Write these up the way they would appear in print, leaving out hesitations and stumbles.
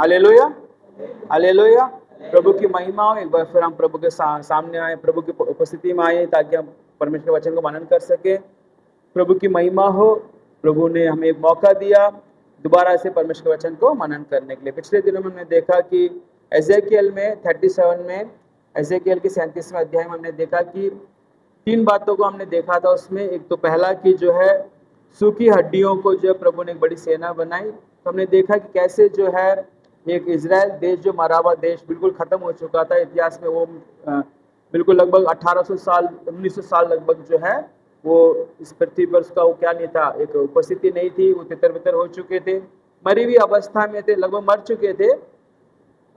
Hallelujah, hallelujah. प्रभु की महिमा हो। एक बार फिर हम प्रभु के सामने आए, प्रभु की उपस्थिति में आए ताकि हम परमेश्वर के वचन को मनन कर सके। प्रभु की महिमा हो। प्रभु ने हमें एक मौका दिया दोबारा से परमेश्वर के वचन को मनन करने के लिए। पिछले दिनों में हमने देखा कि एजेकियल में 37 में, एजेकियल के 37वें अध्याय में हमने देखा कि 3 बातों को हमने देखा था उसमें। एक तो पहला कि जो है सूखी हड्डियों को जो प्रभु ने एक बड़ी सेना बनाई। तो हमने देखा कि कैसे जो है एक इजराइल देश जो मरा हुआ देश बिल्कुल खत्म हो चुका था इतिहास में, वो बिल्कुल लगभग 1800 साल 1900 साल लगभग जो है वो इस पृथ्वी पर उसका वो क्या नहीं था, एक उपस्थिति नहीं थी। वो तितर बितर हो चुके थे, मरी हुई अवस्था में थे, लगभग मर चुके थे।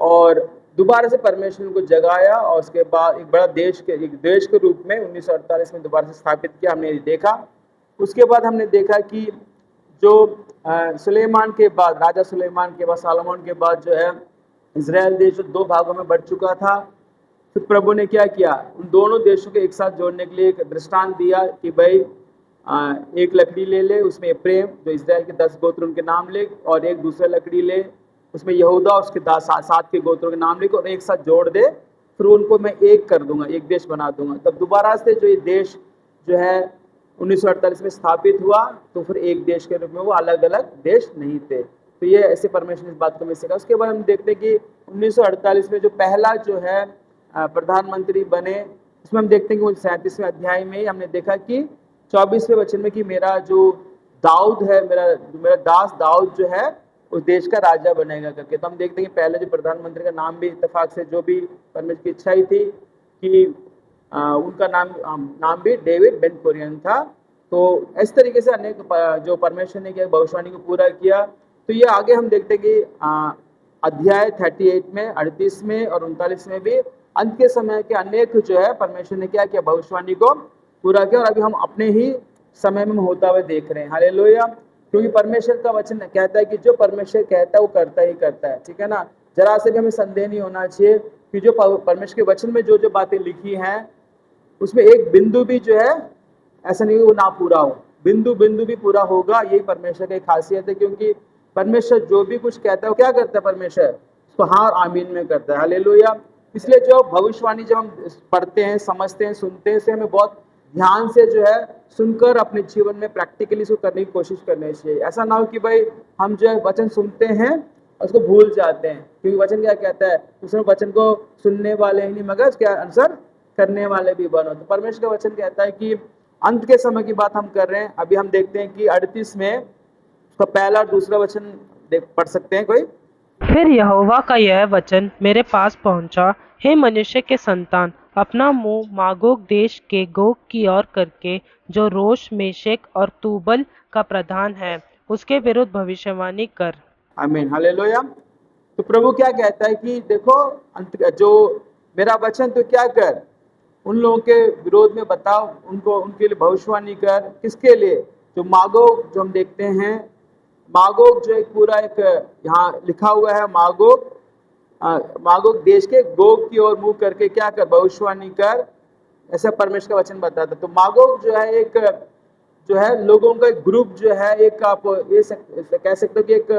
और दोबारा से परमेश्वर को जगाया और उसके बाद एक बड़ा एक देश के रूप में 1948 में दोबारा से स्थापित किया, हमने देखा। उसके बाद हमने देखा कि जो सुलेमान के बाद, राजा सुलेमान के बाद, सालोमन के बाद जो है इजराइल देश जो 2 भागों में बढ़ चुका था। फिर प्रभु ने क्या किया, उन दोनों देशों को एक साथ जोड़ने के लिए एक दृष्टांत दिया कि भाई एक लकड़ी ले ले, उसमें एफ्रेम जो इजराइल के 10 गोत्र उनके नाम ले, और एक दूसरा लकड़ी ले, उसमें यहूदा उसके 7 के गोत्रों के नाम लिख और एक साथ जोड़ दे, फिर उनको मैं एक कर दूंगा, एक देश बना दूंगा। तब दोबारा से जो ये देश जो है 1948 में स्थापित हुआ, तो फिर एक देश के रूप में वो अलग अलग देश नहीं थे। तो ये ऐसे परमेश्वर ने इस बात को हमें सिखा। उसके बाद हम देखते हैं कि 1948 में जो पहला जो है प्रधानमंत्री बने, उसमें हम देखते हैं कि वो 37वें अध्याय में हमने देखा कि 24वें वचन में कि मेरा जो दाऊद है, मेरा दास दाऊद जो है उस देश का राजा बनेगा करके। तो हम देखते हैं कि पहले जो प्रधानमंत्री का नाम भी इत्तेफाक से जो भी परमेश्वर की इच्छा ही थी कि उनका नाम भी डेविड बेन कुरियन था। तो इस तरीके से अनेक जो परमेश्वर ने किया भविष्यवाणी को पूरा किया। तो ये आगे हम देखते हैं कि अध्याय 38 में, 38 में और 39 में भी अंत के समय के अनेक जो है परमेश्वर ने क्या किया, भविष्यवाणी को पूरा किया। और अभी हम अपने ही समय में होता हुआ देख रहे हैं। हालेलुया। क्योंकि परमेश्वर का वचन कहता है कि जो परमेश्वर कहता है वो करता ही करता है, ठीक है ना। जरा से भी हमें संदेह नहीं होना चाहिए कि जो परमेश्वर के वचन में जो जो बातें लिखी हैं उसमें एक बिंदु भी जो है ऐसा नहीं वो ना पूरा हो, बिंदु बिंदु भी पूरा होगा। यही परमेश्वर की खासियत है। क्योंकि परमेश्वर जो भी कुछ कहता है वो क्या करता है, परमेश्वर उसको हाँ और आमीन में करता है। हालेलुया। इसलिए जो भविष्यवाणी जब हम पढ़ते हैं, समझते हैं, सुनते हैं, इसे हमें बहुत ध्यान से जो है सुनकर अपने जीवन में प्रैक्टिकली इसको करने की कोशिश करनी चाहिए। ऐसा ना हो कि भाई हम जो है वचन सुनते हैं और उसको भूल जाते हैं। क्योंकि वचन क्या कहता है, उसमें वचन को सुनने वाले ही नहीं मगर उसके अनुसार करने वाले भी बनो। तो परमेश्वर का वचन कहता है कि अंत के समय की बात हम कर रहे हैं। अभी हम देखते हैं कि 38 में उसका पहला और दूसरा वचन पढ़ सकते हैं कोई। फिर यहोवा का यह वचन मेरे पास पहुंचा, हे मनुष्य के संतान, अपना मुंह मागोग देश के गोग की ओर करके, जो रोश मेशेक और तूबल का प्रधान है, उसके विरुद्ध भविष्यवाणी कर। आमीन, हालेलुया। तो प्रभु क्या कहता है कि देखो जो मेरा वचन तो क्या कर, उन लोगों के विरोध में बताओ, उनको उनके लिए भविष्यवाणी कर। किसके लिए, जो मागोग जो हम देखते हैं, मागोग जो एक पूरा एक यहाँ लिखा हुआ है, मागोग मागोग देश के गोग की ओर मुंह करके क्या कर, भविष्यवाणी कर, ऐसा परमेश्वर का वचन बताता है। तो मागोग जो है एक जो है लोगों का एक ग्रुप जो है, एक आप ये कह सकते हो कि एक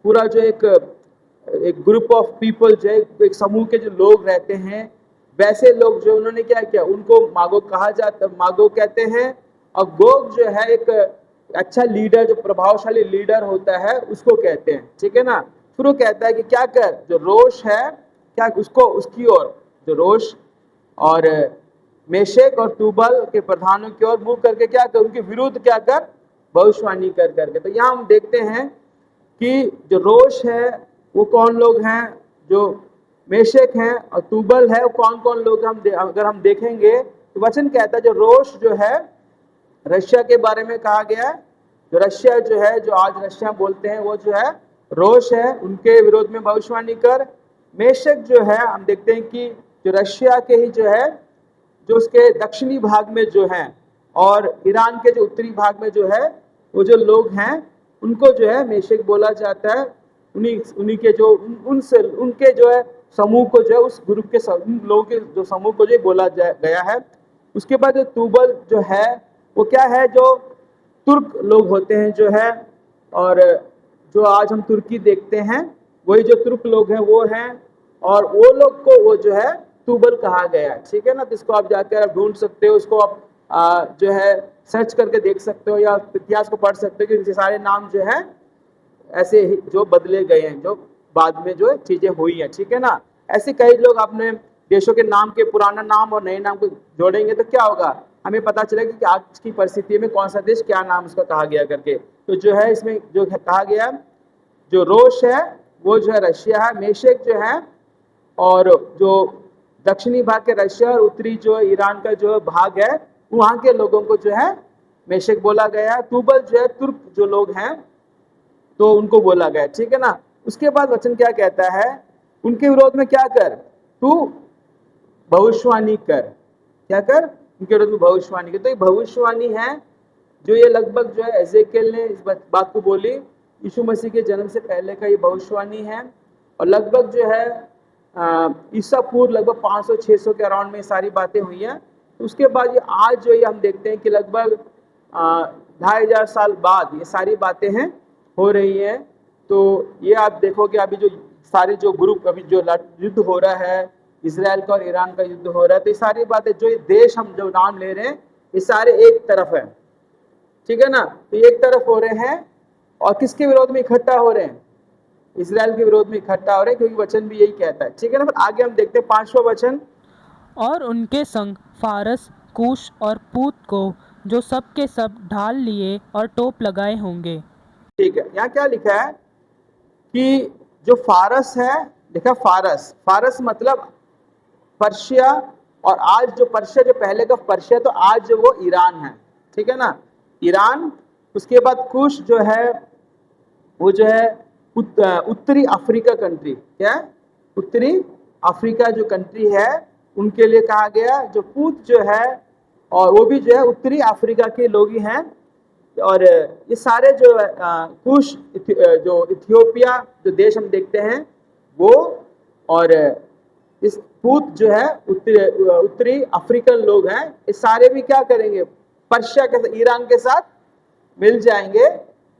पूरा जो एक ग्रुप ऑफ पीपल जो है, एक समूह के जो लोग रहते हैं, वैसे लोग जो उन्होंने क्या किया, उनको मागोग कहा जाता, मागोग कहते हैं। और गोग जो है एक अच्छा लीडर, जो प्रभावशाली लीडर होता है उसको कहते हैं, ठीक है ना। फिर वो कहता है कि क्या कर, जो रोष है क्या उसको उसकी ओर, जो रोष और मेशेक और तूबल के प्रधानों की ओर मुंह करके क्या कर, उनके विरुद्ध क्या कर, भविष्यवाणी कर करके। तो यहाँ हम देखते हैं कि जो रोष है वो कौन लोग हैं, जो मेशेक हैं और तूबल है वो कौन कौन लोग। अगर हम देखेंगे तो वचन कहता है जो रोष जो है रशिया के बारे में कहा गया है। जो रशिया जो है, जो आज रशिया बोलते हैं, वो जो है रोष है, उनके विरोध में भविष्यवाणी कर। मेशक जो है हम देखते हैं कि जो रशिया के ही जो है, जो उसके दक्षिणी भाग में जो है और ईरान के जो उत्तरी भाग में जो है, वो जो लोग हैं उनको जो है मेशक बोला जाता है। उन्हीं के जो उनसे उनके जो है समूह को जो है, उस ग्रुप के लोगों के जो समूह को जो बोला गया है। उसके बाद जो तूबल जो है वो क्या है, जो तुर्क लोग होते हैं जो है, और जो आज हम तुर्की देखते हैं वही जो तुर्क लोग हैं वो हैं, और वो लोग को वो जो है तुबल कहा गया है, ठीक है ना। तो इसको आप जाकर आप ढूंढ सकते हो, उसको आप जो है सर्च करके देख सकते हो, या इतिहास को पढ़ सकते हो कि इनके सारे नाम जो है ऐसे ही जो बदले गए हैं, जो बाद में जो चीजें हुई हैं, ठीक है ना। ऐसे कई लोग अपने देशों के नाम के पुराना नाम और नए नाम को जोड़ेंगे तो क्या होगा, हमें पता चलेगा कि आज की परिस्थिति में कौन सा देश क्या नाम उसका कहा गया करके। तो जो है इसमें जो कहा गया, जो रोश है वो जो है रशिया है, मेशेक जो है, और जो दक्षिणी भाग के रशिया और उत्तरी जो ईरान का जो भाग है वहां के लोगों को जो है मेशेक बोला गया है। तुबल जो है तुर्क जो लोग हैं तो उनको बोला गया, ठीक है ना। उसके बाद वचन क्या कहता है, उनके विरोध में क्या कर, तू भविष्यवाणी कर, क्या कर, उनके विरोध में भविष्यवाणी कर। तो ये भविष्यवाणी है जो ये लगभग जो है एजेकियल ने इस बात को बोली, यीशु मसीह के जन्म से पहले का ये भविष्यवाणी है। और लगभग जो है ईसा पूर्व लगभग 500-600 के अराउंड में सारी बातें हुई हैं। तो उसके बाद ये आज जो ये हम देखते हैं कि लगभग 2500 साल बाद ये सारी बातें हैं हो रही हैं। तो ये आप देखोगे अभी जो सारे जो ग्रुप अभी जो युद्ध हो रहा है, इसराइल का और ईरान का युद्ध हो रहा है, तो ये सारी बातें जो ये देश हम जो नाम ले रहे हैं ये सारे एक तरफ है, ठीक है ना। तो एक तरफ हो रहे हैं और किसके विरोध में इकट्ठा हो रहे हैं, इसराइल के विरोध में इकट्ठा हो रहे हैं, क्योंकि वचन भी यही कहता है, ठीक है ना। फिर आगे हम देखते हैं 5वां वचन, और उनके संग फारस, कूश और पूत को, जो सब के सब ढाल लिए और टोप लगाए होंगे। ठीक है। यहाँ क्या लिखा है कि जो फारस है, लिखा फारस, फारस मतलब पर्शिया, और आज जो पर्शिया जो पहले का पर्शिया तो आज जो वो ईरान है, ठीक है ना, ईरान। उसके बाद कुश जो है वो जो है उत्तरी अफ्रीका कंट्री, क्या है, उत्तरी अफ्रीका जो कंट्री है उनके लिए कहा गया। जो पूत जो है और वो भी जो है उत्तरी अफ्रीका के लोग ही हैं। और ये सारे जो कुश जो इथियोपिया जो देश हम देखते हैं वो, और इस पूत जो है उत्तरी अफ्रीकन लोग हैं, ये सारे भी क्या करेंगे, पर्शिया के साथ, ईरान के साथ मिल जाएंगे।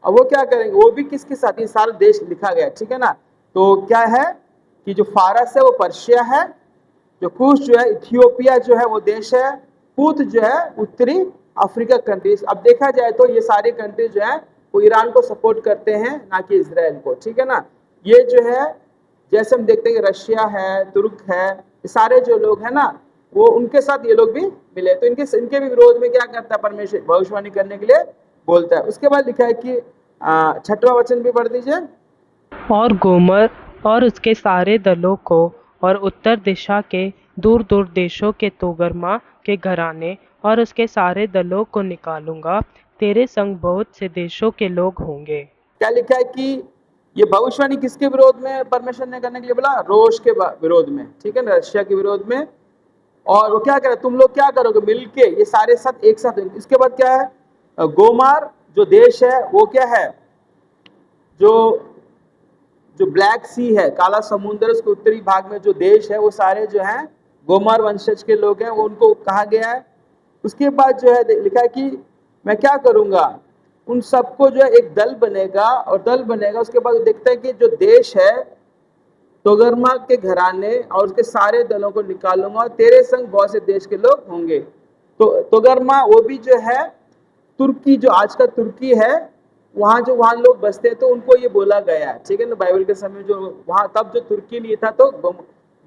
और वो क्या करेंगे, वो भी किसके साथ, ये सारा देश लिखा गया, ठीक है ना। तो क्या है कि जो फारस है वो पर्शिया है, जो कुश जो है इथियोपिया जो है वो देश है, पूत जो है उत्तरी अफ्रीका कंट्रीज। अब देखा जाए तो ये सारी कंट्री जो है वो ईरान को सपोर्ट करते हैं, ना कि इसराइल को, ठीक है ना। ये जो है जैसे हम देखते हैं कि रशिया है, तुर्क है, ये सारे जो लोग हैं ना वो उनके साथ ये लोग भी मिले, तो इनके भी विरोध में क्या करता है परमेश्वर, भविष्यवाणी करने के लिए बोलता है। उसके बाद लिखा है कि 6वां वचन भी पढ़ दीजिए। और गोमर और उसके सारे दलों को और उत्तर दिशा के दूर दूर देशों के तोगरमा के घराने और उसके सारे दलों को निकालूंगा, तेरे संग बहुत से देशों के लोग होंगे। क्या लिखा है कि ये भविष्यवाणी किसके विरोध में परमेश्वर ने करने के लिए बोला, रोश के विरोध में, ठीक है ना, रशिया के विरोध में। और वो क्या करे, तुम लोग क्या करोगे मिलके, ये सारे साथ एक साथ। इसके बाद क्या है, गोमार जो देश है वो क्या है, जो जो ब्लैक सी है, काला समुद्र, उसके उत्तरी भाग में जो देश है वो सारे जो है गोमार वंशज के लोग हैं, वो उनको कहा गया है। उसके बाद जो है लिखा है कि मैं क्या करूंगा, उन सबको जो है एक दल बनेगा, और दल बनेगा उसके बाद देखते हैं कि जो देश है तोगरमा के घराने और उसके सारे दलों को निकालूंगा, और तेरे संग बहुत से देश के लोग होंगे। तो तोगरमा वो भी जो है तुर्की, जो आज का तुर्की है, वहाँ लोग बसते हैं, तो उनको ये बोला गया है, ठीक है ना। बाइबल के समय जो वहाँ तब जो तुर्की नहीं था तो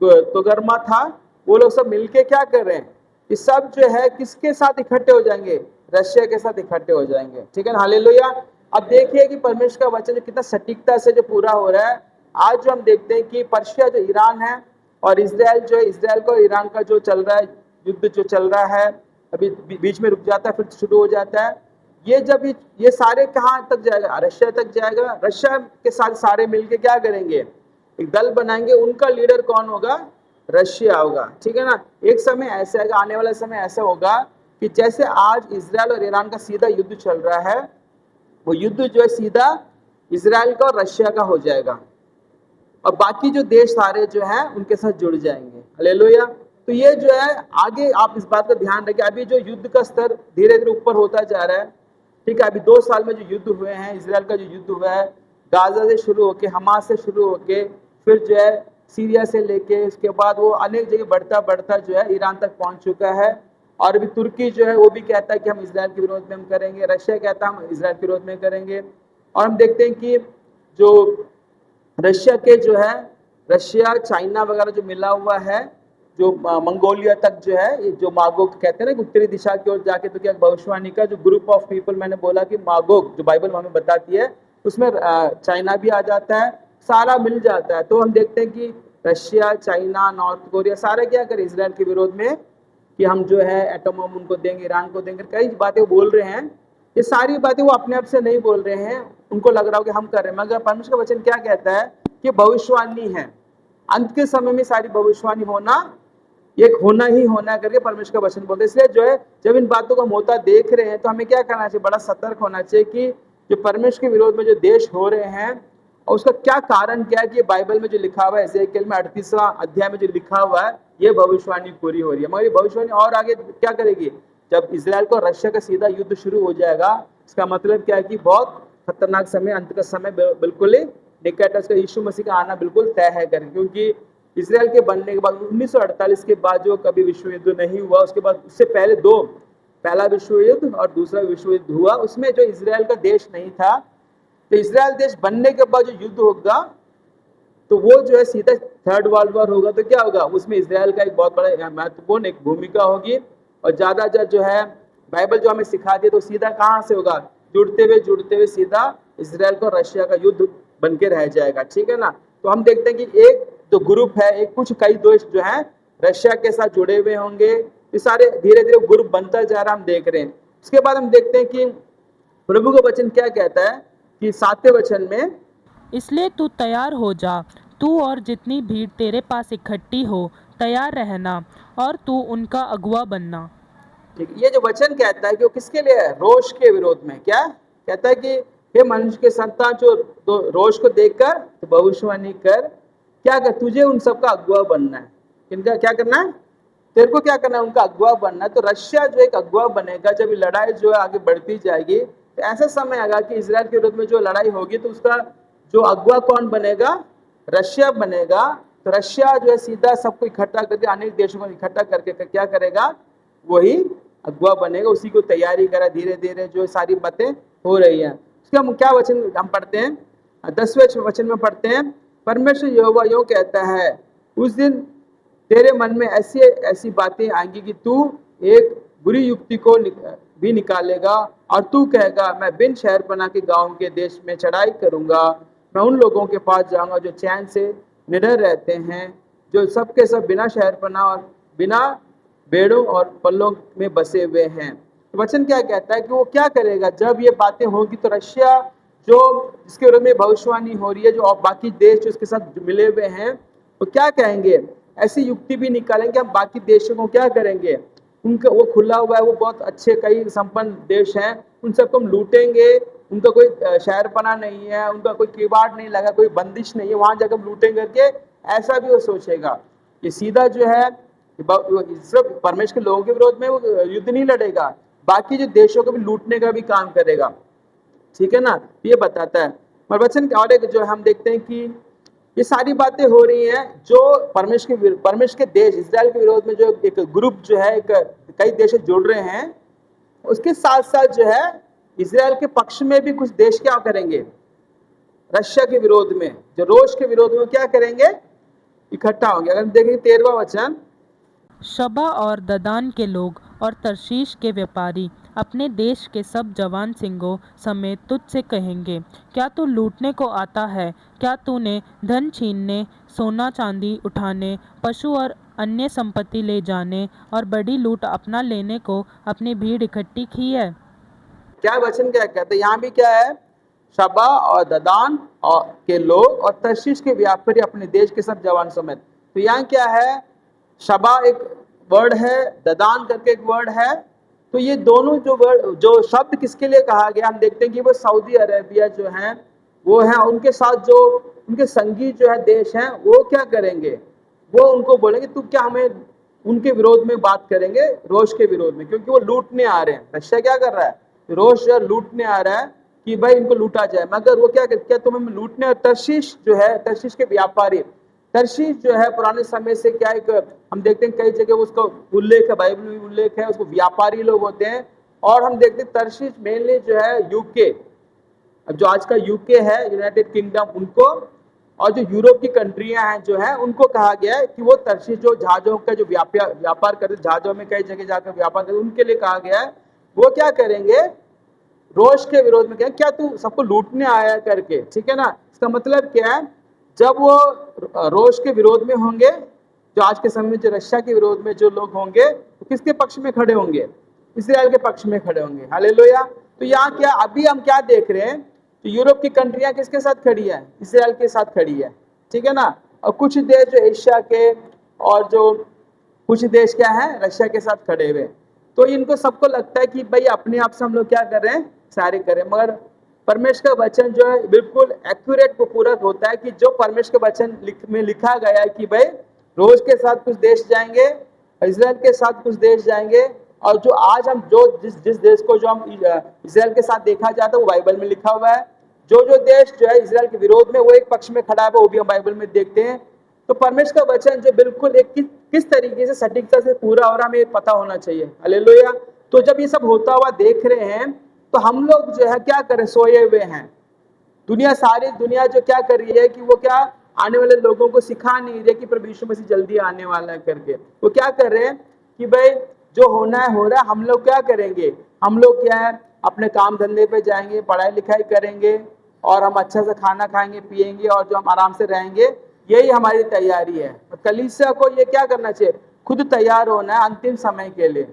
तोगरमा था, वो लोग सब मिलके क्या कर रहे हैं, ये सब जो है किसके साथ इकट्ठे हो जाएंगे, रशिया के साथ इकट्ठे हो जाएंगे, ठीक है ना। हालेलुया। अब देखिए कि परमेश्वर का वचन जो कितना सटीकता से जो पूरा हो रहा है। आज जो हम देखते हैं कि पर्शिया जो ईरान है और इसराइल जो है, इसराइल का और ईरान का जो चल रहा है युद्ध जो चल रहा है, अभी बीच में रुक जाता है फिर शुरू हो जाता है। ये जब ये सारे कहाँ तक जाएगा, रशिया तक जाएगा। रशिया के साथ सारे मिलके क्या करेंगे, एक दल बनाएंगे, उनका लीडर कौन होगा, रशिया होगा, ठीक है ना। एक समय ऐसा आएगा, आने वाला समय ऐसा होगा कि जैसे आज इसराइल और ईरान का सीधा युद्ध चल रहा है, वो युद्ध जो है सीधा इसराइल का और रशिया का हो जाएगा, और बाकी जो देश सारे जो हैं उनके साथ जुड़ जाएंगे। हालेलुया। तो ये जो है आगे आप इस बात का ध्यान रखें, अभी जो युद्ध का स्तर धीरे धीरे ऊपर होता जा रहा है, ठीक है। अभी 2 साल में जो युद्ध हुए हैं, इसराइल का जो युद्ध हुआ है गाजा से शुरू होके, हमास से शुरू होके, फिर जो है सीरिया से लेके, उसके बाद वो अनेक जगह बढ़ता बढ़ता जो है ईरान तक पहुंच चुका है। और अभी तुर्की जो है वो भी कहता है कि हम इसराइल के विरोध में हम करेंगे, रशिया कहता है हम इसराइल के विरोध में करेंगे। और हम देखते हैं कि जो रशिया के जो है, रशिया चाइना वगैरह जो मिला हुआ है, जो मंगोलिया तक जो है, ये जो मागोग कहते हैं ना, उत्तरी दिशा की ओर जाके, तो क्या भविष्यवाणी का जो ग्रुप ऑफ पीपल, मैंने बोला कि मागोग जो बाइबल हमें बताती है, उसमें चाइना भी आ जाता है, सारा मिल जाता है। तो हम देखते हैं कि रशिया, चाइना, नॉर्थ कोरिया सारे क्या करें इसराइल के विरोध में कि हम जो है एटम बम उनको देंगे, ईरान को देंगे, कई बातें वो बोल रहे हैं। ये सारी बातें वो अपने आप से नहीं बोल रहे हैं, उनको लग रहा हो कि हम कर रहे हैं, मगर परमेश्वर का वचन क्या कहता है कि भविष्यवाणी है, अंत के समय में सारी भविष्यवाणी होना, ये होना ही होना करके परमेश्वर का वचन बोलते हैं। इसलिए जो है जब इन बातों को हम होता देख रहे हैं तो हमें क्या करना चाहिए, बड़ा सतर्क होना चाहिए कि जो परमेश्वर के विरोध में जो देश हो रहे हैं और उसका क्या कारण क्या है कि बाइबल में जो लिखा हुआ है, एजेकिएल में 38वां अध्याय में जो लिखा हुआ है, ये भविष्यवाणी पूरी हो रही है। मगर ये भविष्यवाणी और आगे क्या करेगी, जब इजराइल को रशिया का सीधा युद्ध शुरू हो जाएगा, इसका मतलब क्या है कि बहुत खतरनाक समय, अंत का समय बिल्कुल ही निकट है, उसका यीशु मसीह का आना बिल्कुल तय है करें। क्योंकि इसराइल के बनने के बाद 1948 के बाद जो कभी विश्व युद्ध नहीं हुआ, उसके बाद उससे पहले दो, पहला विश्व युद्ध और दूसरा विश्व युद्ध हुआ, उसमें जो इसराइल का देश नहीं था, तो इसराइल देश बनने के बाद जो युद्ध होगा तो वो जो है सीधा थर्ड वर्ल्ड वॉर होगा। तो क्या होगा, उसमें इसराइल का एक बहुत बड़ा महत्वपूर्ण एक भूमिका होगी। और ज्यादातर जो है बाइबल जो हमें सिखा दिया, तो सीधा कहाँ से होगा, जुड़ते हुए सीधा इसराइल को रशिया का युद्ध बन के रह जाएगा। ठीक है ना। तो हम देखते हैं कि एक जो ग्रुप है, एक कुछ कई देश जो है रशिया के साथ जुड़े हुए होंगे, ये सारे धीरे धीरे ग्रुप बनता जा रहा हम देख रहे हैं। उसके बाद हम देखते हैं कि प्रभु का वचन क्या कहता है कि 7वें वचन में, इसलिए तू तैयार हो जा, तू और जितनी भीड़ तेरे पास इकट्ठी हो तैयार रहना, और तू उनका अगुआ बनना। ठीक, ये जो वचन कहता है कि वो किसके लिए है, रोष के विरोध में। क्या कहता है कि हे मनुष्य के संतान, जो तो रोष को देखकर तो भविष्यवाणी कर, क्या कर, तुझे उन सबका अगुआ बनना है। किनका क्या करना है, तेरे को क्या करना है, उनका अगुआ बनना है। तो रशिया जो एक अगुआ बनेगा, जब ये लड़ाई जो है आगे बढ़ती जाएगी, तो ऐसा समय आएगा कि इसराइल के विरोध में जो लड़ाई होगी, तो उसका जो अगुआ कौन बनेगा, रशिया बनेगा। तो रशिया जो है सीधा सबको इकट्ठा करके, अनेक देशों को इकट्ठा करके क्या करेगा, वही अगुआ बनेगा। उसी को तैयारी करा धीरे धीरे, जो सारी बातें हो रही हैं। उसके हम क्या वचन हम पढ़ते हैं, 10वें वचन में पढ़ते हैं, परमेश्वर यहोवा यूं कहता है, उस दिन तेरे मन में ऐसी ऐसी बातें आएंगी कि तू एक बुरी युक्ति को भी निकालेगा, और तू कहेगा मैं बिन शहरपनाह के गाँव के देश में चढ़ाई करूंगा, मैं उन लोगों के पास जाऊंगा जो चैन से निडर रहते हैं, जो सबके सब बिना शहरपनाह और बिना बेड़ों और पल्लों में बसे हुए हैं। तो वचन क्या कहता है कि वो क्या करेगा, जब ये बातें होगी तो रशिया जो जिसके विरोध में भविष्यवाणी हो रही है, जो और बाकी देश जो इसके साथ मिले हुए हैं, वो क्या कहेंगे, ऐसी युक्ति भी निकालेंगे, हम बाकी देशों को क्या करेंगे, उनका वो खुला हुआ है, वो बहुत अच्छे कई संपन्न देश हैं, उन सबको हम लूटेंगे, उनका कोई शहरपना नहीं है, उनका कोई किवाड़ नहीं लगा, कोई बंदिश नहीं है, वहां जाकर हम लूटेंगे करके ऐसा भी वो सोचेगा। ये सीधा जो है सिर्फ परमेश्वर के लोगों के विरोध में वो युद्ध नहीं लड़ेगा, बाकी जो देशों को भी लूटने का भी काम करेगा। ठीक है ना, ये बताता है। और वचन और एक जो हम देखते हैं कि ये सारी बातें हो रही हैं, जो परमेश्वर के देश इसराइल के विरोध में जो एक ग्रुप जो है, एक कई देश जुड़ रहे हैं, उसके साथ साथ जो है इसराइल के पक्ष में भी कुछ देश क्या करेंगे, रशिया के विरोध में, जो रोष के विरोध में क्या करेंगे, इकट्ठा होंगे। अगर हम देखेंगे 13वां वचन, शबा और ददान के लोग और तरशीश के व्यापारी अपने देश के सब जवान सिंगों समेत तुझसे कहेंगे, क्या तू लूटने को आता है, क्या तूने धन छीनने, सोना चांदी उठाने, पशु और अन्य संपत्ति ले जाने और बड़ी लूट अपना लेने को अपनी भीड़ इकट्ठी की है। क्या वचन क्या कहते हैं, यहाँ भी क्या है, शबा और ददान और के लोग और तर्शीश के व्यापारी अपने देश के सब जवान समेत। तो यहाँ क्या है, शबा एक वर्ड है, ददान करके एक वर्ड है। तो ये दोनों जो वर्ड, जो शब्द किसके लिए कहा गया, हम देखते हैं कि वो सऊदी अरेबिया जो है वो है, उनके साथ जो उनके संगी जो है देश हैं, वो क्या करेंगे, वो उनको बोलेंगे तू क्या हमें उनके विरोध में बात करेंगे, रोष के विरोध में, क्योंकि वो लूटने आ रहे हैं। रशिया क्या कर रहा है, रोष जो लूटने आ रहा है, कि भाई इनको लूटा जाए, मगर वो क्या तुम्हें लूटने, और तर्शीश जो है, तर्शीश के व्यापारी, तर्शीश जो है पुराने समय से क्या एक, हम देखते हैं कई जगह उसका उल्लेख है, बाइबल में उल्लेख है, उसको व्यापारी लोग होते हैं। और हम देखते हैं तर्शीश मेनली जो है यूके, अब जो आज का यूके है, यूनाइटेड किंगडम, उनको, और जो यूरोप की कंट्रियां हैं जो है, उनको कहा गया है कि वो तर्शीश जो जहाजों का जो व्यापार करते, जहाजों में कई जगह जाकर व्यापार करते, उनके लिए कहा गया है वो क्या करेंगे, रोश के विरोध में, क्या तू सबको लूटने आया करके, ठीक है ना। इसका मतलब क्या है, जब वो रोश के विरोध में होंगे, जो आज के समय में जो रशिया के विरोध में जो लोग होंगे, तो किसके पक्ष में खड़े होंगे, इसराइल के पक्ष में खड़े होंगे। हालेलुया। तो यहाँ क्या अभी हम क्या देख रहे हैं, तो यूरोप की कंट्रियां किसके साथ खड़ी है, इसराइल के साथ खड़ी है, ठीक है ना। और कुछ देश जो एशिया के, और जो कुछ देश क्या है रशिया के साथ खड़े हुए। तो इनको सबको लगता है कि भाई अपने आप से हम लोग क्या कर रहे हैं, सारे करें, मगर परमेश्वर का वचन जो है बिल्कुल एक्यूरेट को पूरा होता है कि जो परमेश्वर के वचन में लिखा गया है कि भाई रोज के साथ कुछ देश जाएंगे, इजराइल के साथ कुछ देश जाएंगे, और जो आज हम जो जिस देश को जो हम इजराइल के साथ देखा जाता है वो बाइबल में लिखा हुआ है। जो देश जो है इजराइल के विरोध में वो एक पक्ष में खड़ा है, वो भी हम बाइबल में देखते हैं। तो परमेश्वर का वचन जो बिल्कुल एक किस तरीके से सटीकता से पूरा हो रहा हमें पता होना चाहिए। हालेलुया। तो जब ये सब होता हुआ देख रहे हैं, तो हम लोग जो है क्या करें, सोए हुए हैं। सारी दुनिया जो क्या कर रही है कि वो क्या आने वाले लोगों को सिखा नहीं रही कि प्रभु यीशु मसीह जल्दी आने वाला है करके। वो क्या कर रहे हैं कि भाई जो होना है हो रहा है, हम लोग क्या करेंगे, हम लोग क्या है अपने काम धंधे पे जाएंगे, पढ़ाई लिखाई करेंगे, और हम अच्छा से खाना खाएंगे पिएंगे, और जो हम आराम से रहेंगे, यही हमारी तैयारी है। कलीसिया को ये क्या करना चाहिए, खुद तैयार होना है अंतिम समय के लिए।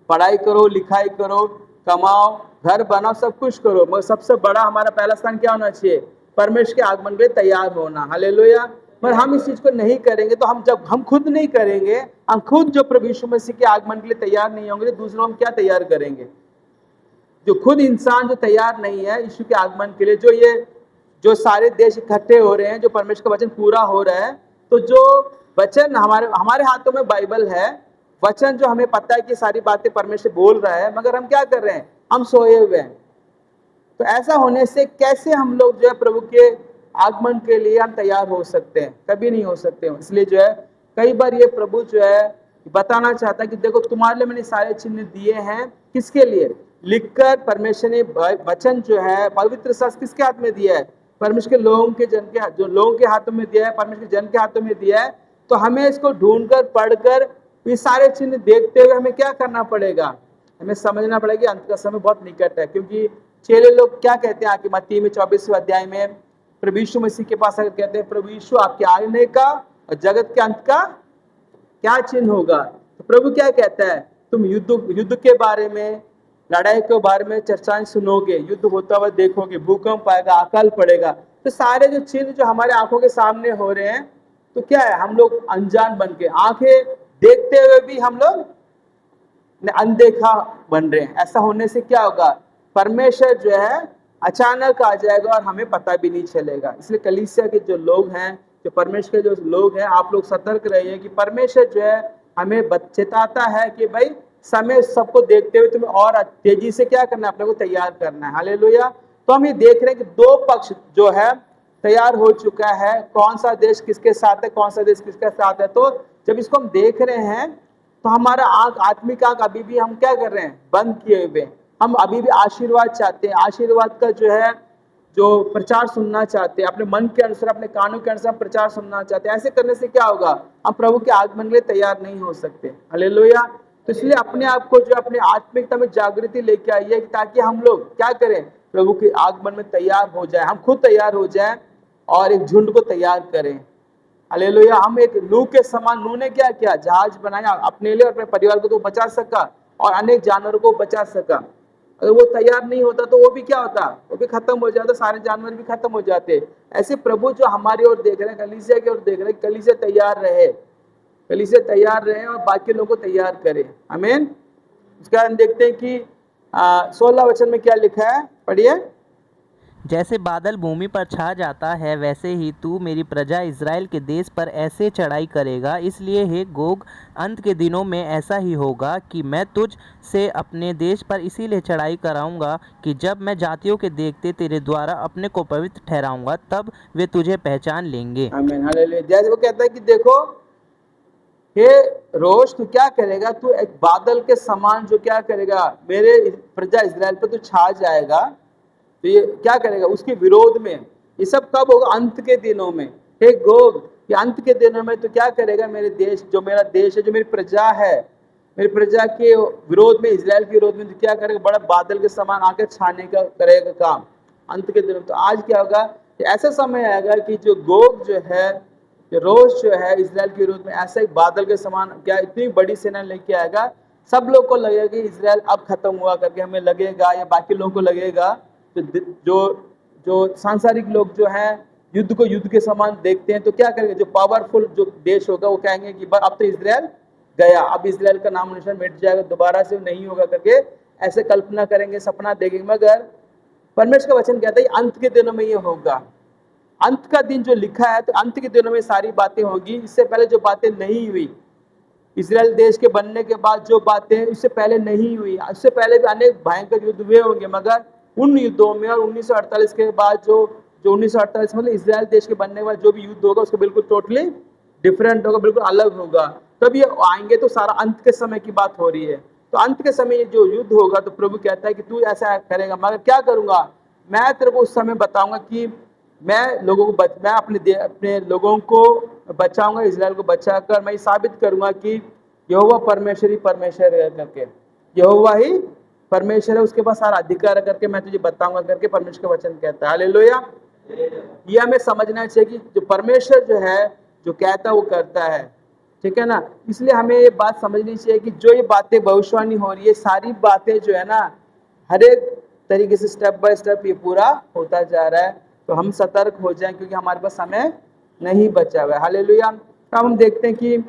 पढ़ाई करो, लिखाई करो, कमाओ, घर बनाओ, सब कुछ करो, मगर सबसे बड़ा हमारा पहला स्थान क्या होना चाहिए, परमेश्वर के आगमन के लिए तैयार होना। हालेलुया। पर हम इस चीज को नहीं करेंगे, तो जब हम खुद नहीं करेंगे, हम खुद जो प्रभु यीशु मसीह के आगमन के लिए तैयार नहीं होंगे, तो दूसरों हम क्या तैयार करेंगे। जो खुद इंसान जो तैयार नहीं है यीशु के आगमन के लिए, जो सारे देश इकट्ठे हो रहे हैं, जो परमेश्वर का वचन पूरा हो रहा है, तो जो वचन हमारे हाथों में बाइबल है, वचन जो हमें पता है कि सारी बातें परमेश्वर बोल रहा है, मगर हम क्या कर रहे हैं, हम सोए हुए हैं। तो ऐसा होने से कैसे हम लोग जो है प्रभु के आगमन के लिए हम तैयार हो सकते हैं, कभी नहीं हो सकते। इसलिए जो है कई बार ये प्रभु जो है बताना चाहता है कि देखो तुम्हारे लिए मैंने सारे चिन्ह दिए हैं, किसके लिए, लिखकर परमेश्वर ने वचन जो है पवित्र शास्त्र किसके हाथ में दिया है, परमेश्वर के लोगों के जन के, जो लोगों के हाथों में दिया है, परमेश्वर के जन के हाथों में दिया है। तो हमें इसको ढूंढकर पढ़कर ये सारे चिन्ह देखते हुए हमें क्या करना पड़ेगा, हमें समझना पड़ेगा कि अंत का समय बहुत निकट है। क्योंकि चेले लोग क्या कहते हैं आगे मत्ती में 24वें अध्याय में, प्रभु यीशु मसीह के पास आकर कहते हैं, प्रभु यीशु आपके आने का और जगत के अंत का क्या चिन्ह होगा। तो प्रभु क्या कहता है, तुम युद्ध के बारे में, लड़ाई के बारे में चर्चाएं सुनोगे, युद्ध होता हुआ देखोगे, भूकंप आएगा, अकाल पड़ेगा। तो सारे जो चिन्ह जो हमारे आंखों के सामने हो रहे हैं, तो क्या है, हम लोग अनजान बन के, आंखें देखते हुए भी हम लोग अनदेखा बन रहे हैं। ऐसा होने से क्या होगा, परमेश्वर जो है अचानक आ जाएगा और हमें पता भी नहीं चलेगा। इसलिए कलीसिया के जो लोग हैं, जो परमेश्वर के जो लोग हैं, आप लोग सतर्क रहिए कि परमेश्वर जो है हमें चेताता है कि भाई समय सबको देखते हुए तुम्हें और तेजी से क्या करना है, अपने को तैयार करना है। हालेलुया। तो हम ये देख रहे हैं कि दो पक्ष जो है तैयार हो चुका है, कौन सा देश किसके साथ है, कौन सा देश किसके साथ है। तो जब इसको हम देख रहे हैं, तो हमारा आंख, आत्मिक आंख अभी भी हम क्या कर रहे हैं, बंद किए हुए। हम अभी भी आशीर्वाद चाहते हैं, आशीर्वाद का जो है जो प्रचार सुनना चाहते हैं, अपने मन के अनुसार, अपने कानों के अनुसार प्रचार सुनना चाहते हैं। ऐसे करने से क्या होगा, हम प्रभु के आगमन के लिए तैयार नहीं हो सकते। हालेलुया। तो इसलिए अपने आप को जो अपने आत्मिकता में जागृति लेके आइए, ताकि हम लोग क्या करें, प्रभु के आगमन में तैयार हो जाए, हम खुद तैयार हो जाए और एक झुंड को तैयार करें। हालेलुया। हम एक नूह के समान, नूह ने क्या किया, जहाज बनाया अपने लिए और अपने परिवार को तो बचा सका, और अनेक जानवरों को बचा सका। अगर वो तैयार नहीं होता तो वो भी क्या होता, वो भी खत्म हो जाता, सारे जानवर भी खत्म हो जाते। ऐसे प्रभु जो हमारी ओर देख रहे हैं, कलीसिया की ओर देख रहे हैं, कलीसिया तैयार रहे, कलीसिया तैयार रहे और बाकी लोगों को तैयार करे। आमीन। उसके बाद देखते हैं कि 16 वचन में क्या लिखा है, पढ़िए। जैसे बादल भूमि पर छा जाता है, वैसे ही तू मेरी प्रजा इज़राइल के देश पर ऐसे चढ़ाई करेगा। इसलिए हे गोग, अंत के दिनों में ऐसा ही होगा कि मैं तुझ से अपने देश पर इसीलिए चढ़ाई कराऊंगा कि जब मैं जातियों के देखते तेरे द्वारा अपने को पवित्र ठहराऊंगा, तब वे तुझे पहचान लेंगे। आमीन, हालेलुया। जैसे वो कहता है कि देखो हे रोश, तू क्या करेगा, तू एक बादल के समान जो क्या करेगा, मेरे प्रजा इज़राइल पर तू छा जाएगा। तो ये क्या करेगा उसके विरोध में। ये सब कब होगा? अंत के दिनों में। हे गोग, ये अंत के दिनों में तो क्या करेगा, मेरे देश, जो मेरा देश है, जो मेरी प्रजा है, मेरी प्रजा के विरोध में, इज़राइल के विरोध में तो क्या करेगा, बड़ा बादल के समान आकर छाने का करेगा काम अंत के दिनों में। तो आज क्या होगा, ऐसा समय आएगा कि जो गोग जो है, जो रोश जो है इज़राइल के विरोध में, ऐसा एक बादल के समान क्या इतनी बड़ी सेना लेके आएगा। सब लोग को लगेगा कि इज़राइल अब खत्म हुआ करके हमें लगेगा, या बाकी लोगों को लगेगा। जो जो सांसारिक लोग जो हैं युद्ध को युद्ध के समान देखते हैं, तो क्या करेंगे, जो पावरफुल जो देश होगा वो कहेंगे कि अब तो इज़राइल गया, अब इज़राइल का नाम निशान मिट जाएगा, दोबारा से नहीं होगा करके ऐसे कल्पना करेंगे, सपना देखेंगे। मगर परमेश्वर का वचन कहता है अंत के दिनों में ये होगा। अंत का दिन जो लिखा है, तो अंत के दिनों में सारी बातें होगी। इससे पहले जो बातें नहीं हुई, इज़राइल देश के बनने के बाद जो बातें इससे पहले नहीं हुई, उससे पहले भी अनेक भयंकर युद्ध हुए होंगे, मगर उन युद्धों में और 1948 के बाद जो जो 1948 मतलब इज़राइल देश के बनने के बाद जो भी युद्ध होगा, उसको बिल्कुल टोटली डिफरेंट होगा, बिल्कुल अलग होगा। तब ये आएंगे तो सारा अंत के समय की बात हो रही है। तो अंत के समय जो युद्ध होगा, तो प्रभु कहता है कि तू ऐसा करेगा, मगर क्या करूंगा, मैं तेरे को उस समय बताऊंगा कि मैं लोगों को मैं अपने लोगों को बचाऊंगा, इज़राइल को बचाकर मैं साबित करूंगा कि यहोवा परमेश्वर ही परमेश्वर है करके, यहोवा ही परमेश्वर है, उसके पास सारा अधिकार है करके मैं तुझे बताऊंगा करके परमेश्वर का वचन कहता है। हालेलुया। ये हमें समझना चाहिए कि जो परमेश्वर जो है, जो कहता है वो करता है, ठीक है ना। इसलिए हमें ये बात समझनी चाहिए कि जो ये बातें भविष्यवाणी हो रही है, सारी बातें जो है ना, हर एक तरीके से स्टेप बाय स्टेप ये पूरा होता जा रहा है। तो हम सतर्क हो जाएं, क्योंकि हमारे पास समय नहीं बचा हुआ है। हालेलुया। अब हम देखते हैं कि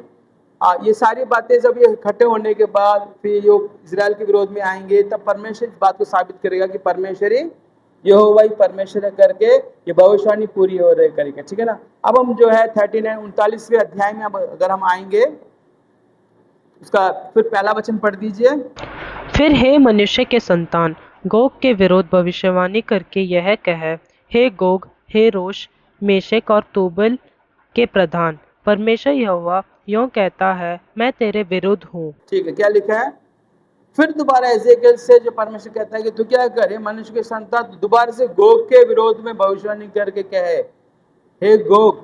ये सारी बातें जब ये इकट्ठे होने के बाद फिर ये इज़राइल के विरोध में आएंगे, तब परमेश्वर इस बात को साबित करेगा कि परमेश्वर ही यहोवा ही परमेश्वर है करके ये भविष्यवाणी पूरी हो रही करेगा, ठीक है ना। अब हम जो है 39 अध्याय में अब अगर हम आएंगे, उसका फिर पहला वचन पढ़ दीजिए। फिर हे मनुष्य के संतान, गोग के विरोध भविष्यवाणी करके यह कह, हे गोग, हे रोश, मेशेक और तूबल के प्रधान, परमेश्वर यहोवा यों कहता है, मैं तेरे विरुद्ध हूँ। ठीक है, क्या लिखा है? फिर दोबारा एजेकिएल से जो परमेश्वर कहता है कि तू क्या करे, मनुष्य के संतान, दोबारा से गोग के विरोध में भविष्यवाणी करके कहे, हे गोग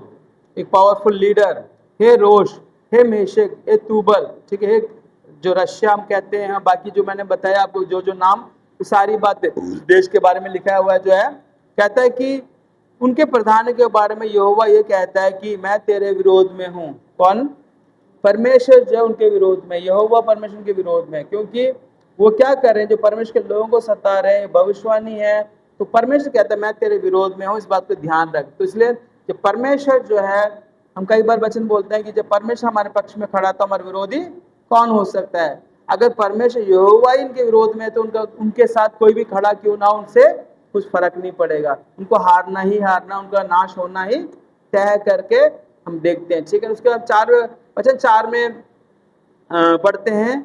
एक पावरफुल लीडर, हे रोश, हे मेशेक, हे तूबल, ठीक है, जो रशिया हम कहते हैं, बाकी जो मैंने बताया आपको जो जो नाम, सारी बातें देश के बारे में लिखा हुआ जो है, कहता है कि उनके प्रधान के बारे में यहोवा ये कहता है कि मैं तेरे विरोध में हूँ। कौन? परमेश्वर जो है उनके विरोध में, यहोवा परमेश्वर के विरोध में, क्योंकि वो क्या कर रहे हैं, जो परमेश्वर के लोगों को सता रहे हैं, भविष्यवाणी है। तो परमेश्वर कहता है मैं तेरे विरोध में हूँ, इस बात को ध्यान रख। तो इसलिए जब परमेश्वर जो है, हम कई बार वचन बोलते हैं कि जब परमेश्वर हमारे पक्ष में खड़ा तो हमारे विरोधी कौन हो सकता है। अगर परमेश्वर यहोवा ही इनके विरोध में है, तो उनके साथ कोई भी खड़ा क्यों ना, उनसे कुछ फर्क नहीं पड़ेगा। उनको हारना ही हारना, उनका नाश होना ही तय करके हम देखते हैं, ठीक है। उसके बाद वचन 4 में पढ़ते हैं,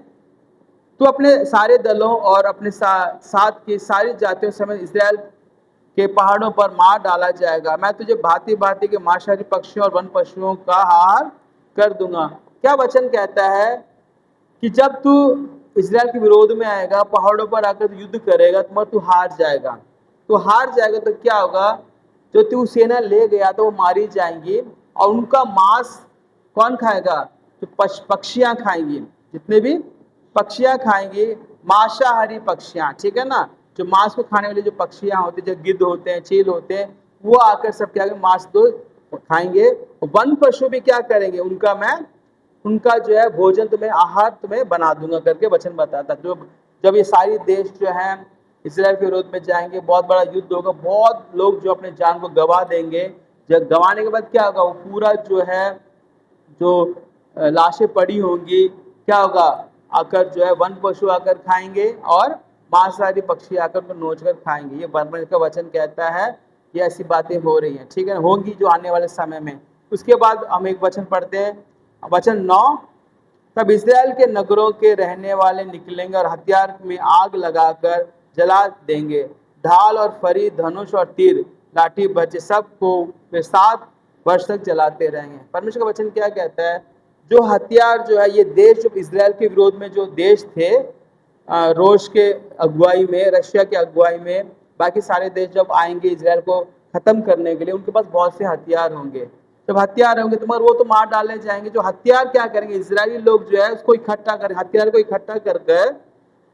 तो अपने सारे दलों और अपने साथ की सारी जातियों समेत इज़राइल के पहाड़ों पर मार डाला जाएगा। मैं तुझे भांति भांति के मांसाहारी पक्षियों और वन पशुओं का आहार कर दूंगा। क्या वचन कहता है कि जब तू इज़राइल के विरोध में आएगा, पहाड़ों पर आकर युद्ध करेगा, मगर तू हार जाएगा। तो हार जाएगा तो क्या होगा, जो तू सेना ले गया तो वो मारी जाएंगी, और उनका मांस कौन खाएगा? जो पक्षियां खाएंगी, जितने भी पक्षियां खाएंगी, मांसाहारी पक्षियां, ठीक है ना। जो मांस को खाने वाली जो पक्षियां होती है, जो गिद्ध होते हैं, चील होते हैं, वो आकर सब क्या मांस तो खाएंगे। वन पशु भी क्या करेंगे, उनका जो है भोजन तुम्हें, आहार तुम्हें बना दूंगा करके वचन बताता। जो जब ये सारी देश जो है इज़राइल के विरोध में जाएंगे, बहुत बड़ा युद्ध होगा, बहुत लोग जो अपने जान को गवा देंगे। जब गंवाने के बाद क्या होगा, वो पूरा जो है, जो लाशें पड़ी होंगी, क्या होगा, आकर जो है वन पशु आकर खाएंगे और मांसाहारी पक्षी आकर उनको नोच कर खाएंगे। ये परमेश्वर का वचन कहता है, ये ऐसी बातें हो रही हैं, ठीक है ना, होंगी जो आने वाले समय में। उसके बाद हम एक वचन पढ़ते हैं, वचन 9। तब इस्राएल के नगरों के रहने वाले निकलेंगे और हथियार में आग लगाकर जला देंगे। ढाल और फरी, धनुष और तीर, लाठी बच्चे, सबको वे 7 वर्ष तक जलाते रहेंगे। परमेश्वर का वचन क्या कहता है? जो हथियार जो है, ये देश जो इस्राएल के विरोध में जो देश थे, रूस के अगुवाई में, रशिया के अगुवाई में, बाकी सारे देश जब आएंगे इजराइल को खत्म करने के लिए, उनके पास बहुत से हथियार होंगे। जब हथियार होंगे तो मगर वो तो मार डाले जाएंगे। जो हथियार क्या करेंगे, इजरायली लोग जो है उसको इकट्ठा कर, हथियार को इकट्ठा कर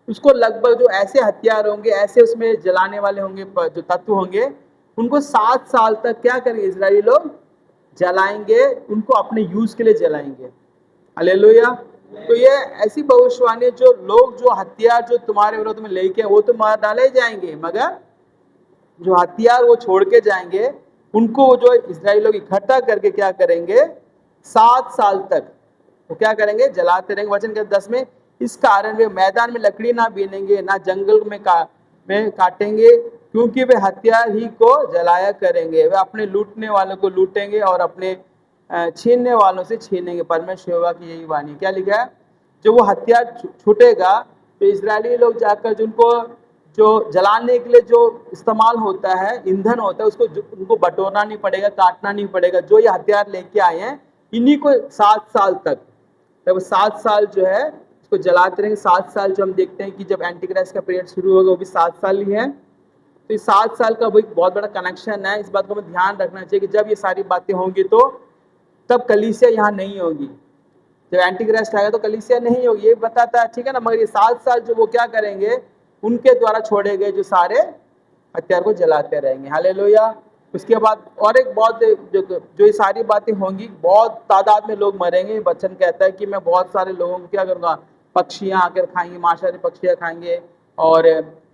उसको लगभग जो ऐसे हथियार होंगे, ऐसे उसमें जलाने वाले होंगे, जो तत्व होंगे, उनको 7 साल तक क्या करेंगे इजरायली लोग, जलाएंगे, उनको अपने यूज के लिए जलाएंगे। हालेलुया। तो ये ऐसी भविष्यवाणी, जो लोग जो हथियार जो तुम्हारे विरोध में लेके वो तो मार डाले जाएंगे, मगर जो हथियार वो छोड़ के जाएंगे, उनको जो इजराइल लोग इकट्ठा करके क्या करेंगे, 7 साल तक वो क्या करेंगे, जलाते रहेंगे। वचन के 10 में, इस कारण वे मैदान में लकड़ी ना बीनेंगे, ना जंगल में काटेंगे, क्योंकि वे हथियार ही को जलाया करेंगे। वे अपने लूटने वालों को लूटेंगे और अपने छीनने वालों से छीनेंगे। परमेश्वर यहोवा की यही वाणी। क्या लिखा है? जो वो हथियार छूटेगा तो इजरायली लोग जाकर जिनको जो जलाने के लिए जो इस्तेमाल होता है, ईंधन होता है, उसको उनको बटोरना नहीं पड़ेगा, काटना नहीं पड़ेगा। जो ये हथियार लेके आए हैं, इन्हीं को 7 साल तक, तब 7 साल जो है इसको जलाते रहेंगे। 7 साल जो हम देखते हैं कि जब एंटीक्राइस्ट का पीरियड शुरू होगा, वो भी 7 साल ही है। तो इस 7 साल का वो एक बहुत बड़ा कनेक्शन है। इस बात को हमें ध्यान रखना चाहिए कि जब ये सारी बातें होंगी तो तब कलीसिया यहाँ नहीं होगी। जब एंटीक्राइस्ट आएगा तो कलीसिया नहीं होगी, ये बताता है, ठीक है ना। मगर ये 7 साल जो वो क्या करेंगे, उनके द्वारा छोड़े गए जो सारे हथियार को जलाते रहेंगे। हालेलुया। उसके बाद और एक बहुत जो ये सारी बातें होंगी, बहुत तादाद में लोग मरेंगे। वचन कहता है कि मैं बहुत सारे लोगों को क्या करूँगा, पक्षियाँ आकर खाएंगे, मांसाहारी पक्षियाँ खाएंगे और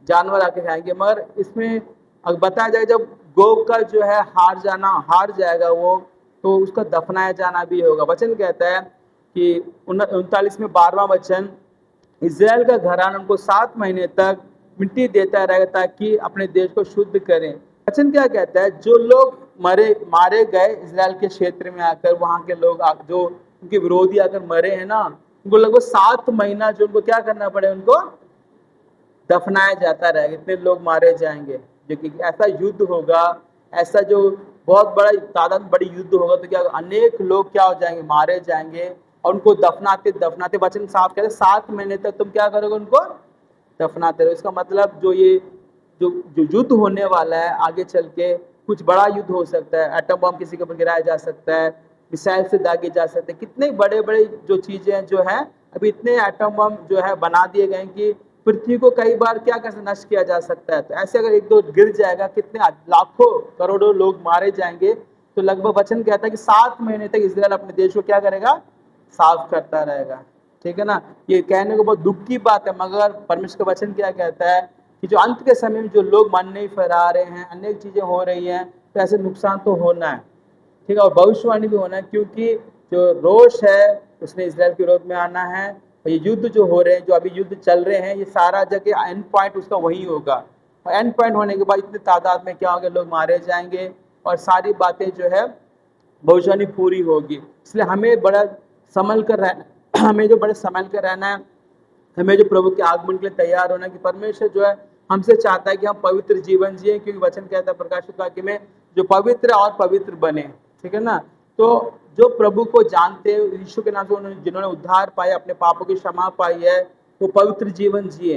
जानवर आके खाएंगे। मगर इसमें बताया जाए, जब गोग का जो है हार जाएगा वो, तो उसका दफनाया जाना भी होगा। वचन कहता है कि 39 में 12वां वचन, इज़राइल का घराना उनको 7 महीने तक मिट्टी देता रहेगा ताकि अपने देश को शुद्ध करें। वचन क्या कहता है? जो लोग मारे गए इज़राइल के क्षेत्र में आकर, वहां के लोग जो उनके विरोधी आकर मरे हैं ना, उनको लगभग 7 महीना जो उनको क्या करना पड़े, उनको दफनाया जाता रहेगा। इतने लोग मारे जाएंगे। जो कि ऐसा युद्ध होगा, ऐसा जो बहुत बड़ा तादाद में बड़ी युद्ध होगा, तो क्या अनेक लोग क्या हो जाएंगे, मारे जाएंगे। और उनको दफनाते दफनाते, वचन साफ कहते 7 महीने तक तुम क्या करोगे, उनको दफनाते रहो। इसका मतलब जो ये जो युद्ध होने वाला है आगे चल के, कुछ बड़ा युद्ध हो सकता है। एटम बम किसी के ऊपर गिराया जा सकता है, मिसाइल से दागे जा सकते हैं। कितने बड़े बड़े जो चीजें जो है, अभी इतने एटम बम जो है बना दिए गए कि पृथ्वी को कई बार क्या कैसे नष्ट किया जा सकता है। तो ऐसे अगर एक दो गिर जाएगा, कितने लाखों करोड़ों लोग मारे जाएंगे। तो लगभग वचन कहता है कि 7 महीने तक इजराइल अपने देश को क्या करेगा, साफ करता रहेगा। ठीक है ना। ये कहने को बहुत दुख की बात है, मगर परमेश्वर का वचन क्या कहता है कि जो अंत के समय में जो लोग मन नहीं फैला रहे हैं, अनेक चीजें हो रही हैं, तो ऐसे नुकसान तो होना है। ठीक है। और भविष्यवाणी भी होना है, क्योंकि जो रोष है उसने इजराइल के विरोध में आना है। और ये युद्ध जो हो रहे हैं, जो अभी युद्ध चल रहे हैं, ये सारा जगह एंड पॉइंट उसका वही होगा। और एंड पॉइंट होने के बाद इतने तादाद में क्या होगा, लोग मारे जाएंगे और सारी बातें जो है भविष्यवाणी पूरी होगी। इसलिए हमें बड़ा संभल कर रहना, हमें जो बड़े संभल कर रहना है, हमें जो प्रभु के आगमन के लिए तैयार होना है। कि परमेश्वर जो है हमसे चाहता है कि हम पवित्र जीवन जिए, क्योंकि वचन कहता है प्रकाशित वाक्य में, जो पवित्र और पवित्र बने। ठीक है ना। तो जो प्रभु को जानते हैं, यीशु के नाम से जिन्होंने उद्धार पाया, अपने पापों की क्षमा पाई है, वो पवित्र जीवन जिए।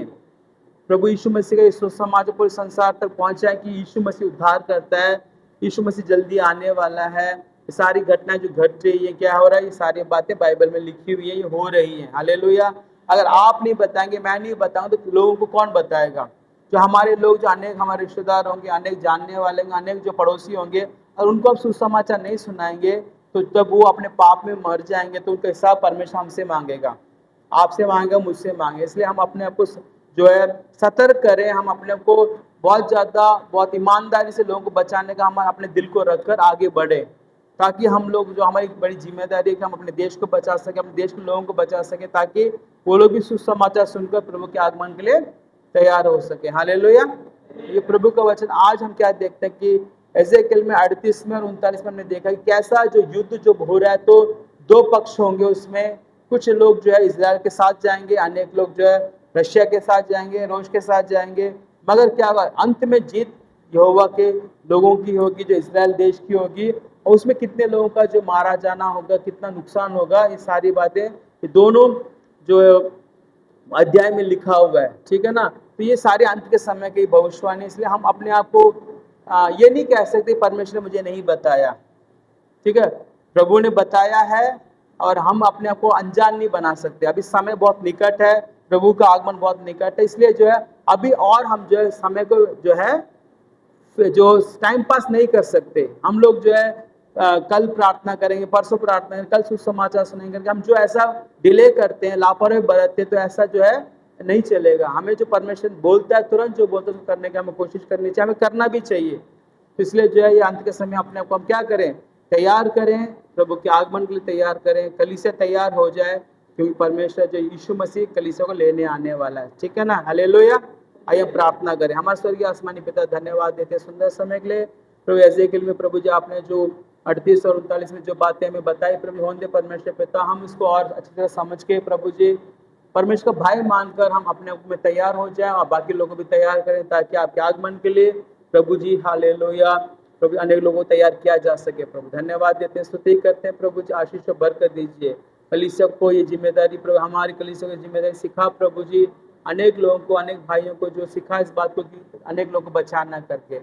प्रभु यीशु मसीह का ये सुसमाचार पूरे संसार तक पहुंचा है कि यीशु मसीह उद्धार करता है, यीशु मसीह जल्दी आने वाला है। ये सारी घटनाएं जो घट रही है, क्या हो रहा है, ये सारी बातें बाइबल में लिखी हुई है, ये हो रही है। हालेलुया। अगर आप नहीं बताएंगे, मैं नहीं बताऊंगा, तो लोगों को कौन बताएगा? जो हमारे लोग, जो अनेक हमारे रिश्तेदार होंगे, अनेक जानने वाले होंगे, अनेक जो पड़ोसी होंगे, और उनको आप सुसमाचार नहीं सुनाएंगे, तो जब वो अपने पाप में मर जाएंगे तो उनका हिसाब परमेश्वर हमसे मांगेगा, आपसे मांगेगा, मुझसे मांगे। इसलिए हम अपने आप को जो है सतर्क करें, हम अपने आप को बहुत ज़्यादा, बहुत ईमानदारी से लोगों को बचाने का हम अपने दिल को रखकर आगे बढ़े, ताकि हम लोग, जो हमारी बड़ी जिम्मेदारी है कि हम अपने देश को बचा सकें, अपने देश के लोगों को बचा सकें, ताकि वो लोग भी सुसमाचार सुनकर प्रभु के आगमन के लिए तैयार हो सके। हालेलुया। ये प्रभु का वचन आज हम क्या देखते हैं कि एजेकिएल में 38 में और 39 में हमने देखा कि कैसा जो युद्ध जो हो रहा है, तो दो पक्ष होंगे उसमें। कुछ लोग जो है इजराइल के साथ जाएंगे, अनेक लोग जो है रशिया के साथ जाएंगे, रूस के साथ जाएंगे। मगर क्या होगा, अंत में जीत यहोवा के लोगों की होगी, जो इजराइल देश की होगी। और उसमें कितने लोगों का जो मारा जाना होगा, कितना नुकसान होगा, ये सारी बातें ये दोनों जो अध्याय में लिखा हुआ है। ठीक है ना। तो ये सारे अंत के समय की भविष्यवाणी, इसलिए हम अपने आप को ये नहीं कह सकते परमेश्वर ने मुझे नहीं बताया। ठीक है, प्रभु ने बताया है और हम अपने आप को अनजान नहीं बना सकते। अभी समय बहुत निकट है, प्रभु का आगमन बहुत निकट है, इसलिए जो है अभी और हम जो है समय को जो है जो टाइम पास नहीं कर सकते। हम लोग जो है कल प्रार्थना करेंगे, परसों प्रार्थना करेंगे, कल सुसमाचार सुनेंगे, हम जो ऐसा डिले करते हैं, लापरवाही बरतते हैं, तो ऐसा जो है नहीं चलेगा। हमें जो परमेश्वर बोलता है, तुरंत जो बोलता है उसको करने की हमें कोशिश करनी चाहिए, हमें करना भी चाहिए। तो इसलिए जो है ये अंत के समय अपने आप को हम क्या करें, तैयार करें, प्रभु के आगमन के लिए तैयार करें, कलीसिया तैयार हो जाए, क्योंकि परमेश्वर जो यीशु मसीह कलीसिया को लेने आने वाला है। ठीक है ना। हालेलुया। आइए हम प्रार्थना करें। हमारे स्वर्गीय आसमानी पिता, धन्यवाद देते हैं सुंदर समय के लिए। प्रभु एजेकिएल में प्रभु जी आपने जो 38 और 39 में जो बातें हमें बताई, प्रभु होने दे परमेश्वर पिता, हम इसको और अच्छी तरह समझ के प्रभु जी परमेश्वर का भाई मानकर हम अपने आप में तैयार हो जाएं और बाकी लोगों को भी तैयार करें, ताकि आपके आगमन के लिए प्रभु जी हालेलुया प्रभु अनेक लोगों को तैयार किया जा सके। प्रभु धन्यवाद देते हैं, स्तुति करते हैं प्रभु जी, आशीष और बरकत दीजिए। कलीसिया को ये जिम्मेदारी प्रभु, हमारी कलीसिया की जिम्मेदारी सिखा प्रभु जी, अनेक लोगों को, अनेक भाइयों को जो सिखा इस बात को कि अनेक लोगों को बचाना करके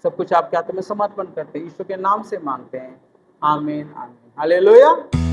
सब कुछ आपके हाथ में समर्पण करते हैं, ईश्वर के नाम से मांगते हैं। आमीन आमीन। हालेलुया।